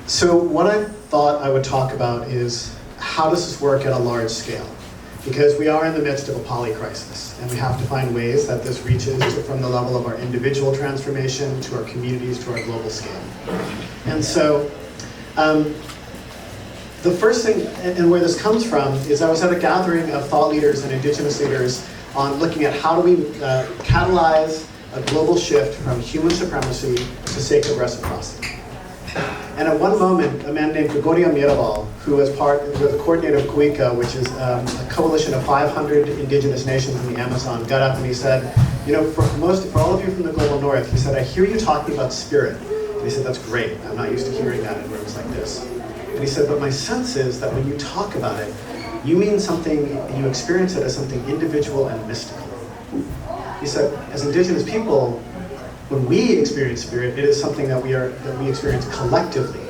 So what I thought I would talk about is how does this work at a large scale? Because we are in the midst of a polycrisis, and we have to find ways that this reaches from the level of our individual transformation to our communities to our global scale. And so the first thing, and where this comes from, is I was at a gathering of thought leaders and indigenous leaders on looking at how do we catalyze a global shift from human supremacy to sacred reciprocity. And at one moment, a man named Gregorio Mirabal, who was the coordinator of Cuica, which is a coalition of 500 indigenous nations in the Amazon, got up and he said, you know, for all of you from the global north, he said, I hear you talking about spirit. And he said, that's great. I'm not used to hearing that in rooms like this. And he said, but my sense is that when you talk about it, you mean something, you experience it as something individual and mystical. He said, as indigenous people, when we experience spirit, it is something that we experience collectively,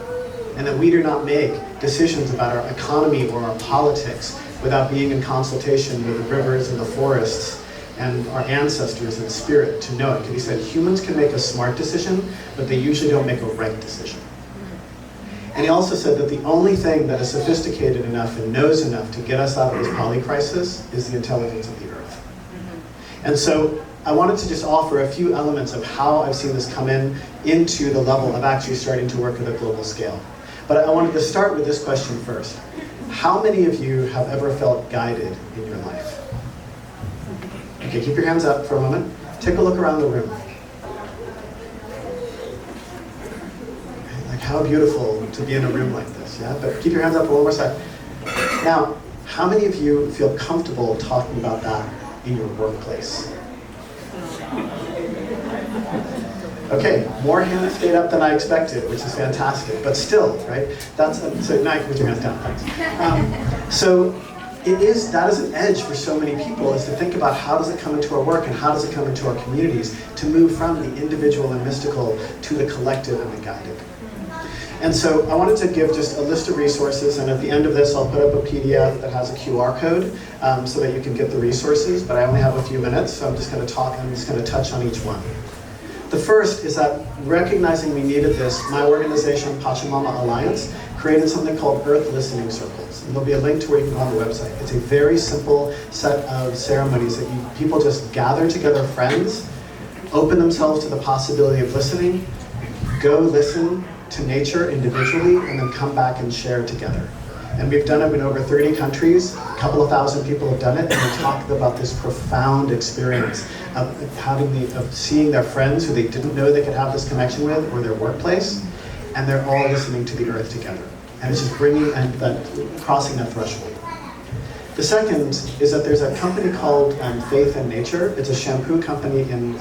and that we do not make decisions about our economy or our politics without being in consultation with the rivers and the forests and our ancestors and spirit to know it. Because he said humans can make a smart decision, but they usually don't make a right decision. And he also said that the only thing that is sophisticated enough and knows enough to get us out of this polycrisis is the intelligence of the earth. And so I wanted to just offer a few elements of how I've seen this come into the level of actually starting to work at a global scale. But I wanted to start with this question first. How many of you have ever felt guided in your life? Okay, keep your hands up for a moment. Take a look around the room. Like how beautiful to be in a room like this, yeah? But keep your hands up for one more second. Now, how many of you feel comfortable talking about that in your workplace? Okay, more hands stayed up than I expected, which is fantastic, but still, right? So now you can put your hands down, thanks. So that is an edge for so many people, is to think about how does it come into our work and how does it come into our communities to move from the individual and mystical to the collective and the guided. And so I wanted to give just a list of resources, and at the end of this I'll put up a PDF that has a QR code so that you can get the resources, but I only have a few minutes, so I'm just going to touch on each one. The first is that recognizing we needed this, my organization, Pachamama Alliance, created something called Earth Listening Circles. And there'll be a link to where you can go on the website. It's a very simple set of ceremonies that people just gather together, friends, open themselves to the possibility of listening, go listen to nature individually, and then come back and share together. And we've done it in over 30 countries. A couple of thousand people have done it, and we talked about this profound experience of seeing their friends who they didn't know they could have this connection with, or their workplace, and they're all listening to the earth together. And it's just bringing and crossing that threshold. The second is that there's a company called Faith and Nature. It's a shampoo company in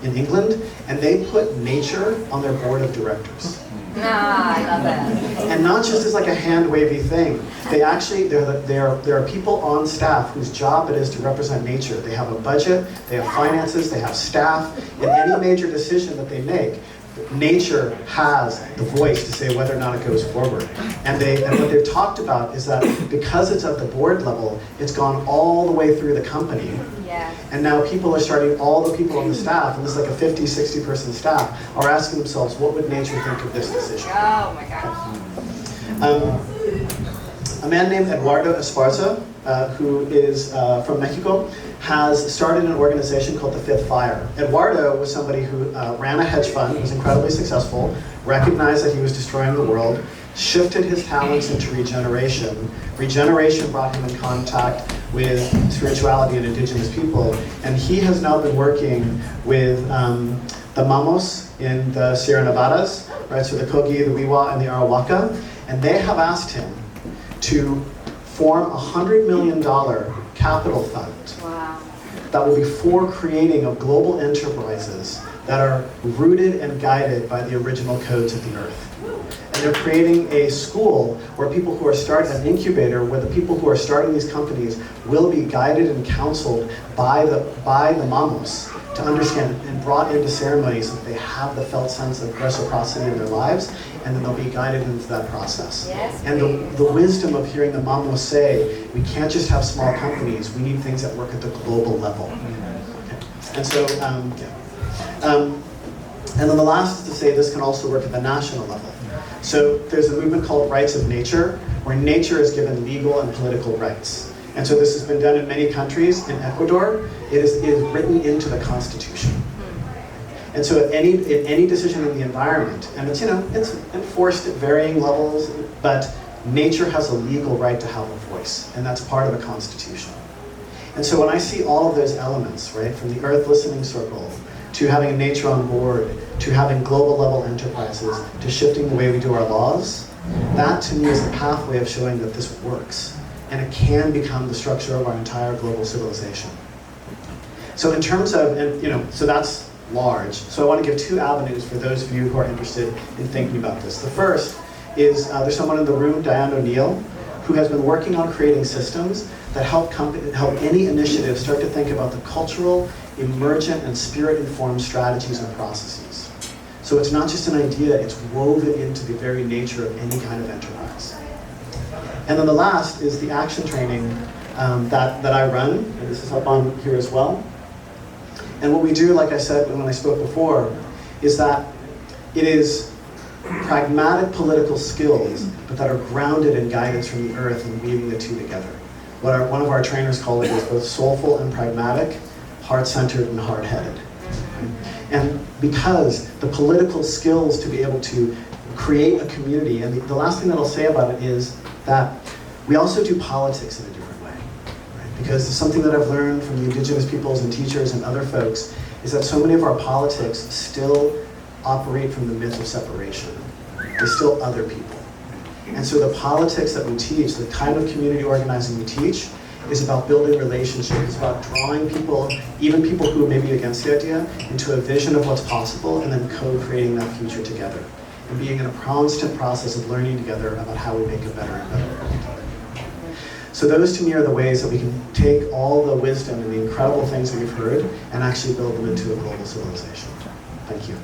England, and they put nature on their board of directors. I love that. And not just as like a hand-wavy thing. There are people on staff whose job it is to represent nature. They have a budget, they have finances, they have staff. In any major decision that they make, nature has the voice to say whether or not it goes forward. And what they've talked about is that because it's at the board level, it's gone all the way through the company. Yeah. And now all the people on the staff, and this is like a 50, 60 person staff, are asking themselves, what would nature think of this decision? Oh my gosh. A man named Eduardo Esparza, who is from Mexico, has started an organization called the Fifth Fire. Eduardo was somebody who ran a hedge fund, was incredibly successful, recognized that he was destroying the world, shifted his talents into regeneration. Regeneration brought him in contact with spirituality and indigenous people, and he has now been working with the Mamos in the Sierra Nevadas, right? So the Kogi, the Wiwa, and the Arawaka, and they have asked him to form a $100 million capital fund. Wow. That will be for creating of global enterprises that are rooted and guided by the original codes of the earth. And they're creating a school where people who are starting, an incubator, where the people who are starting these companies will be guided and counseled by the Mamos to understand and brought into ceremonies so that they have the felt sense of reciprocity in their lives, and then they'll be guided into that process. Yes, and the wisdom of hearing the Mamos say, we can't just have small companies, we need things that work at the global level. Okay. And so, and then the last is to say this can also work at the national level. So there's a movement called rights of nature, where nature is given legal and political rights. And so this has been done in many countries. In Ecuador, it is written into the Constitution. And so in any decision in the environment, and it's enforced at varying levels, but nature has a legal right to have a voice, and that's part of the Constitution. And so when I see all of those elements, right, from the Earth Listening Circle, to having nature on board, to having global level enterprises, to shifting the way we do our laws, that to me is the pathway of showing that this works, and it can become the structure of our entire global civilization. So in terms of, so that's large. So I want to give two avenues for those of you who are interested in thinking about this. The first is, there's someone in the room, Diane O'Neill, who has been working on creating systems that help any initiative start to think about the cultural, emergent, and spirit-informed strategies and processes. So it's not just an idea, it's woven into the very nature of any kind of enterprise. And then the last is the action training that I run, and this is up on here as well. And what we do, like I said when I spoke before, is that it is pragmatic political skills, but that are grounded in guidance from the earth and weaving the two together. One of our trainers called it is both soulful and pragmatic, heart-centered and hard-headed. And because the political skills to be able to create a community, and the last thing that I'll say about it is that we also do politics in a different way. Right? Because something that I've learned from the indigenous peoples and teachers and other folks is that so many of our politics still operate from the myth of separation. They're still other people. And so the politics that we teach, the kind of community organizing we teach, is about building relationships. It's about drawing people, even people who may be against the idea, into a vision of what's possible and then co-creating that future together. And being in a constant process of learning together about how we make it better and better world. So those to me are the ways that we can take all the wisdom and the incredible things that we've heard and actually build them into a global civilization. Thank you.